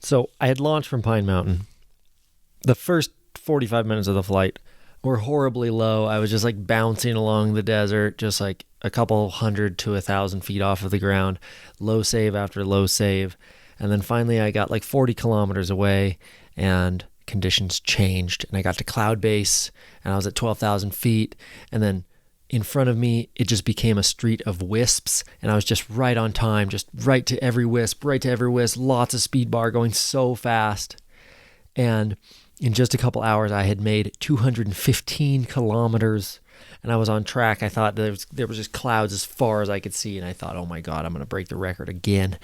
So I had launched from Pine Mountain. The first 45 minutes of the flight were horribly low. I was just like bouncing along the desert, just like a couple hundred to 1,000 feet off of the ground, low save after low save. And then finally I got like 40 kilometers away and conditions changed and I got to cloud base and I was at 12,000 feet. And then in front of me, it just became a street of wisps and I was just right on time, just right to every wisp, lots of speed bar going so fast. And in just a couple hours, I had made 215 kilometers and I was on track. I thought there was just clouds as far as I could see. And I thought, oh my God, I'm going to break the record again.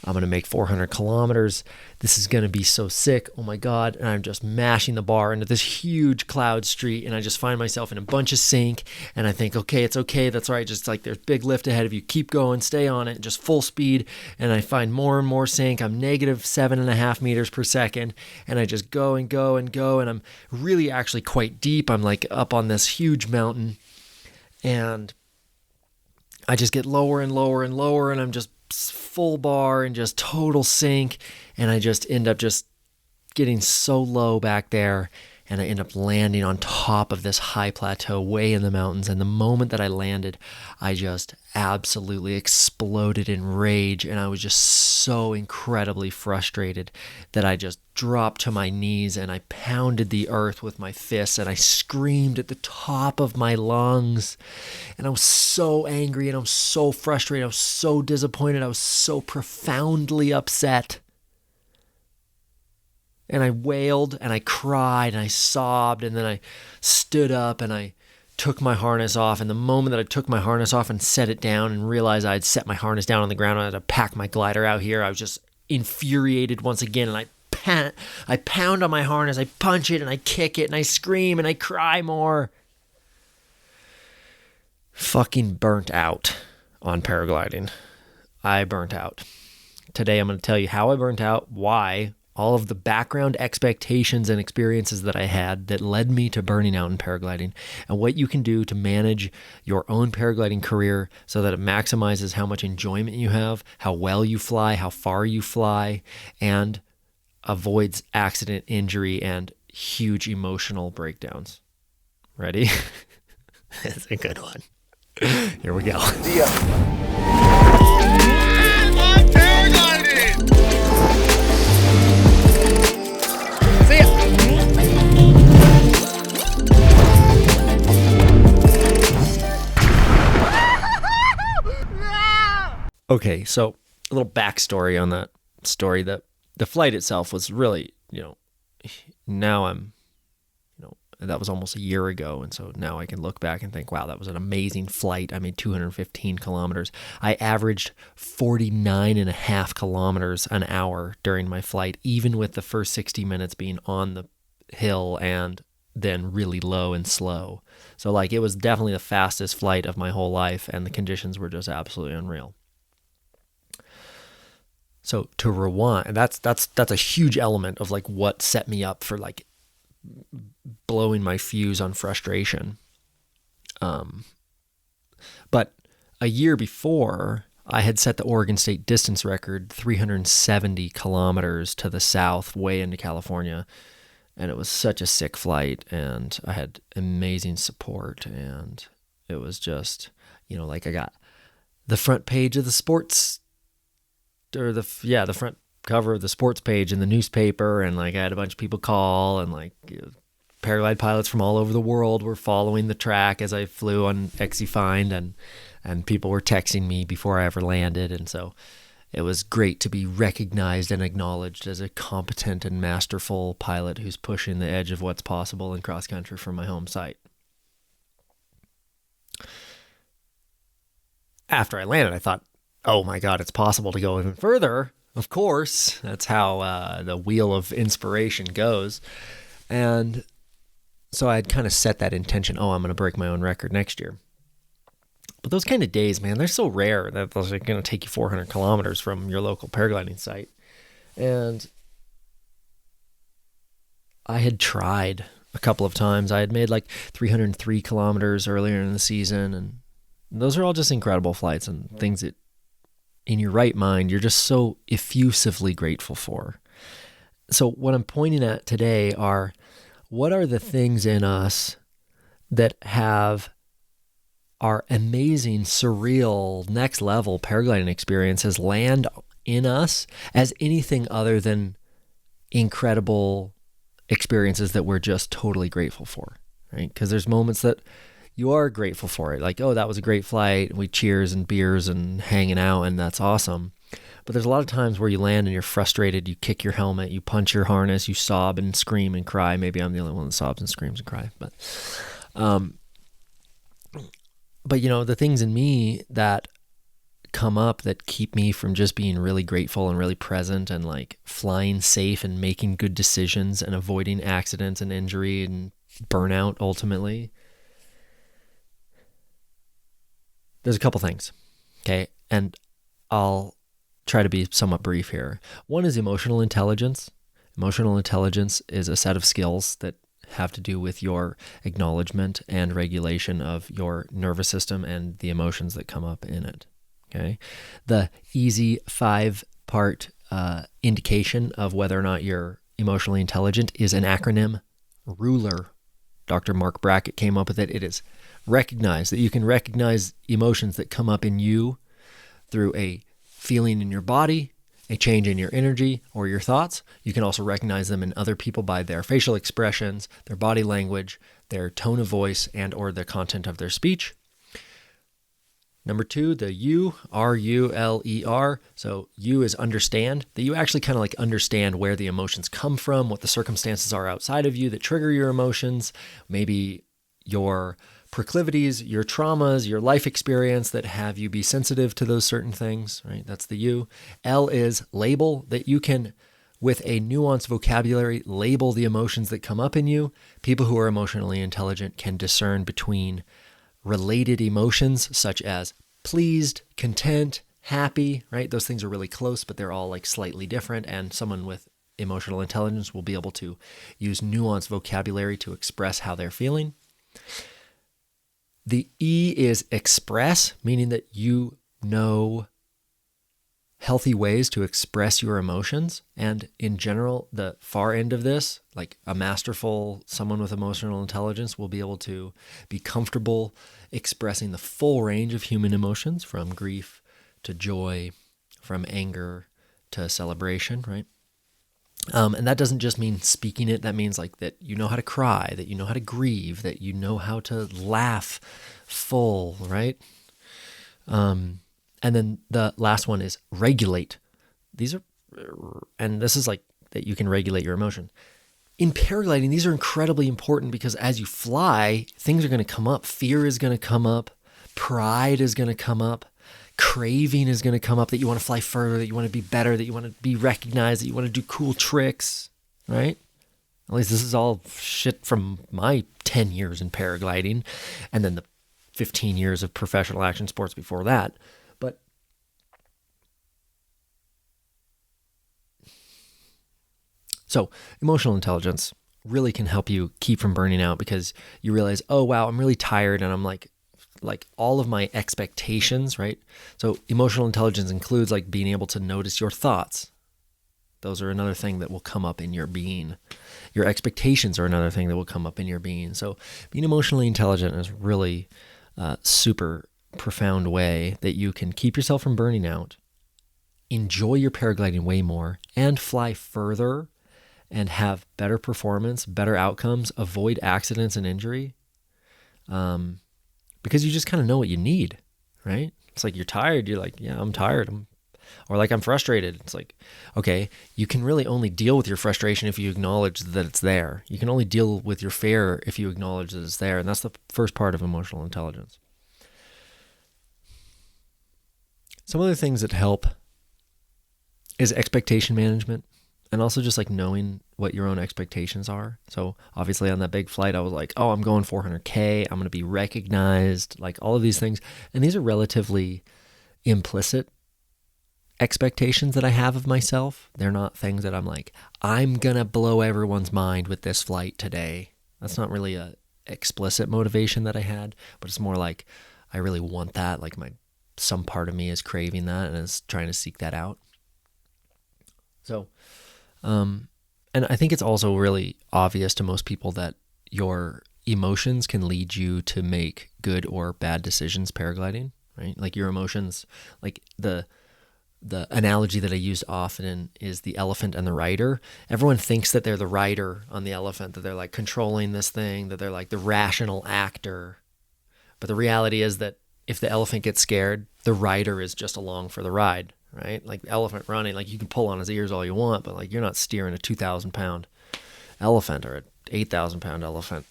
I'm going to make 400 kilometers. This is going to be so sick. Oh my God. And I'm just mashing the bar into this huge cloud street. And I just find myself in a bunch of sink. And I think, okay, it's okay. That's right. Just like there's big lift ahead of you. Keep going, stay on it, just full speed. And I find more and more sink. I'm negative 7.5 meters per second. And I just go and go and go. And I'm really actually quite deep. I'm like up on this huge mountain. And I just get lower and lower and lower, and I'm just full bar and just total sink. And I just end up just getting so low back there. And I end up landing on top of this high plateau way in the mountains. And the moment that I landed, I just absolutely exploded in rage. And I was just so incredibly frustrated that I just dropped to my knees and I pounded the earth with my fists and I screamed at the top of my lungs. And I was so angry and I was so frustrated. I was so disappointed. I was so profoundly upset. And I wailed and I cried and I sobbed and then I stood up and I took my harness off. And the moment that I took my harness off and set it down and realized I'd set my harness down on the ground, I had to pack my glider out here, I was just infuriated once again. And I pound on my harness, I punch it and I kick it and I scream and I cry more. Fucking burnt out on paragliding. I burnt out. Today I'm going to tell you how I burnt out, why, all of the background expectations and experiences that I had that led me to burning out in paragliding, and what you can do to manage your own paragliding career so that it maximizes how much enjoyment you have, how well you fly, how far you fly, and avoids accident, injury, and huge emotional breakdowns. Ready? It's a good one. Here we go. I'm paragliding! Okay, so a little backstory on that story. That the flight itself was really, now that was almost a year ago. And so now I can look back and think, wow, that was an amazing flight. I made 215 kilometers. I averaged 49.5 kilometers an hour during my flight, even with the first 60 minutes being on the hill and then really low and slow. So like it was definitely the fastest flight of my whole life, and the conditions were just absolutely unreal. So to rewind, that's a huge element of like what set me up for like blowing my fuse on frustration. But a year before, I had set the Oregon State distance record, 370 kilometers to the south, way into California. And it was such a sick flight, and I had amazing support, and it was just, like I got the front page of the sports, or the front cover of the sports page in the newspaper, and like I had a bunch of people call, and like paraglide pilots from all over the world were following the track as I flew on XC Find, and people were texting me before I ever landed, and so it was great to be recognized and acknowledged as a competent and masterful pilot who's pushing the edge of what's possible in cross country from my home site. After I landed, I thought, oh my God, it's possible to go even further. Of course, that's how the wheel of inspiration goes. And so I had kind of set that intention, I'm going to break my own record next year. But those kind of days, man, they're so rare that those are going to take you 400 kilometers from your local paragliding site. And I had tried a couple of times. I had made like 303 kilometers earlier in the season, and those are all just incredible flights and things that in your right mind, you're just so effusively grateful for. So what I'm pointing at today are, what are the things in us that have our amazing, surreal, next level paragliding experiences land in us as anything other than incredible experiences that we're just totally grateful for, right? Because there's moments that you are grateful for it. Like, oh, that was a great flight. We cheers and beers and hanging out, and that's awesome. But there's a lot of times where you land and you're frustrated. You kick your helmet, you punch your harness, you sob and scream and cry. Maybe I'm the only one that sobs and screams and cries. But you know, the things in me that come up that keep me from just being really grateful and really present and like flying safe and making good decisions and avoiding accidents and injury and burnout ultimately. There's a couple things, okay? And I'll try to be somewhat brief here. One is emotional intelligence. Emotional intelligence is a set of skills that have to do with your acknowledgement and regulation of your nervous system and the emotions that come up in it. Okay. The easy 5-part indication of whether or not you're emotionally intelligent is an acronym, RULER. Dr. Mark Brackett came up with it. It is recognize that you can recognize emotions that come up in you through a feeling in your body, a change in your energy or your thoughts. You can also recognize them in other people by their facial expressions, their body language, their tone of voice, and or the content of their speech. Number 2, the U, R-U-L-E-R. So U is understand, that you actually kind of like understand where the emotions come from, what the circumstances are outside of you that trigger your emotions, maybe your proclivities, your traumas, your life experience that have you be sensitive to those certain things, right? That's the U. L is label, that you can, with a nuanced vocabulary, label the emotions that come up in you. People who are emotionally intelligent can discern between related emotions such as pleased, content, happy, right? Those things are really close, but they're all like slightly different. And someone with emotional intelligence will be able to use nuanced vocabulary to express how they're feeling. The E is express, meaning that you know healthy ways to express your emotions. And in general, the far end of this, like a masterful, someone with emotional intelligence will be able to be comfortable expressing the full range of human emotions, from grief to joy, from anger to celebration, right? And that doesn't just mean speaking it. That means like that you know how to cry, that you know how to grieve, that you know how to laugh full, right? And then the last one is regulate. These are, and this is like that you can regulate your emotion. In paragliding, these are incredibly important because as you fly, things are going to come up. Fear is going to come up. Pride is going to come up. Craving is going to come up, that you want to fly further, that you want to be better, that you want to be recognized, that you want to do cool tricks, right? At least this is all shit from my 10 years in paragliding and then the 15 years of professional action sports before that. But so emotional intelligence really can help you keep from burning out because you realize, oh, wow, I'm really tired and I'm like all of my expectations, right? So emotional intelligence includes like being able to notice your thoughts. Those are another thing that will come up in your being. Your expectations are another thing that will come up in your being. So being emotionally intelligent is really a super profound way that you can keep yourself from burning out, enjoy your paragliding way more, and fly further and have better performance, better outcomes, avoid accidents and injury. Because you just kind of know what you need, right? It's like you're tired. You're like, yeah, I'm tired. Or like, I'm frustrated. It's like, okay, you can really only deal with your frustration if you acknowledge that it's there. You can only deal with your fear if you acknowledge that it's there. And that's the first part of emotional intelligence. Some other things that help is expectation management. And also just like knowing what your own expectations are. So obviously on that big flight, I was like, oh, I'm going 400K. I'm going to be recognized, like all of these things. And these are relatively implicit expectations that I have of myself. They're not things that I'm like, I'm going to blow everyone's mind with this flight today. That's not really a explicit motivation that I had, but it's more like, I really want that. Like some part of me is craving that and is trying to seek that out. So, And I think it's also really obvious to most people that your emotions can lead you to make good or bad decisions paragliding, right? Like your emotions, like the analogy that I use often is the elephant and the rider. Everyone thinks that they're the rider on the elephant, that they're like controlling this thing, that they're like the rational actor. But the reality is that if the elephant gets scared, the rider is just along for the ride, right? Like the elephant running, like you can pull on his ears all you want, but like you're not steering a 2,000 pound elephant or an 8,000 pound elephant.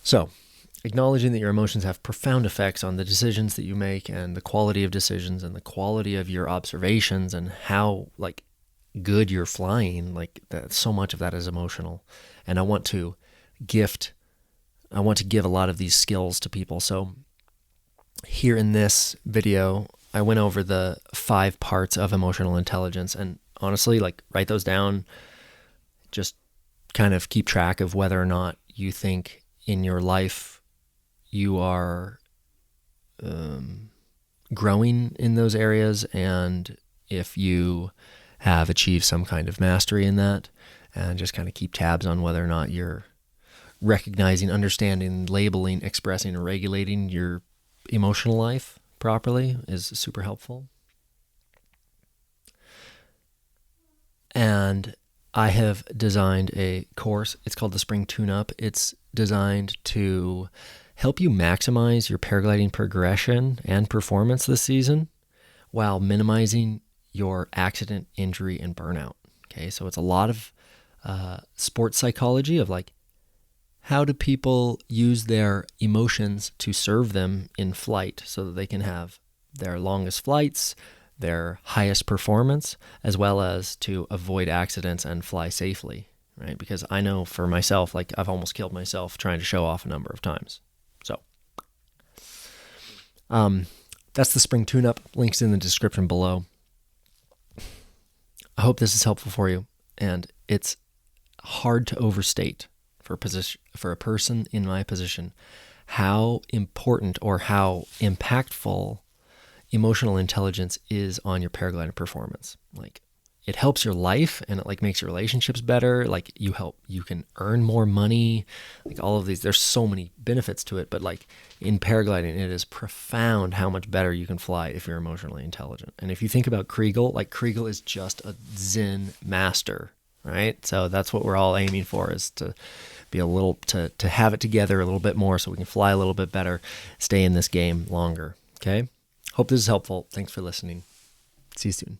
So, acknowledging that your emotions have profound effects on the decisions that you make and the quality of decisions and the quality of your observations and how like good you're flying, like that, so much of that is emotional. And I want to give a lot of these skills to people. So here in this video, I went over the 5 parts of emotional intelligence, and honestly, like write those down. Just kind of keep track of whether or not you think in your life you are growing in those areas, and if you have achieved some kind of mastery in that, and just kind of keep tabs on whether or not you're recognizing, understanding, labeling, expressing, or regulating your emotional life properly is super helpful. And I have designed a course. It's called the Spring Tune-Up. It's designed to help you maximize your paragliding progression and performance this season while minimizing your accident, injury, and burnout. Okay, so it's a lot of sports psychology of like, how do people use their emotions to serve them in flight so that they can have their longest flights, their highest performance, as well as to avoid accidents and fly safely, right? Because I know for myself, like I've almost killed myself trying to show off a number of times. So that's the Spring Tune-Up. Links in the description below. I hope this is helpful for you, and it's hard to overstate for a person in my position how important or how impactful emotional intelligence is on your paragliding performance. Like it helps your life, and it like makes your relationships better. Like you can earn more money, like all of these, there's so many benefits to it, but like in paragliding, it is profound how much better you can fly if you're emotionally intelligent. And if you think about Kriegel, like Kriegel is just a Zen master, right? So that's what we're all aiming for, is to be a little, to have it together a little bit more so we can fly a little bit better, stay in this game longer. Okay. Hope this is helpful. Thanks for listening. See you soon.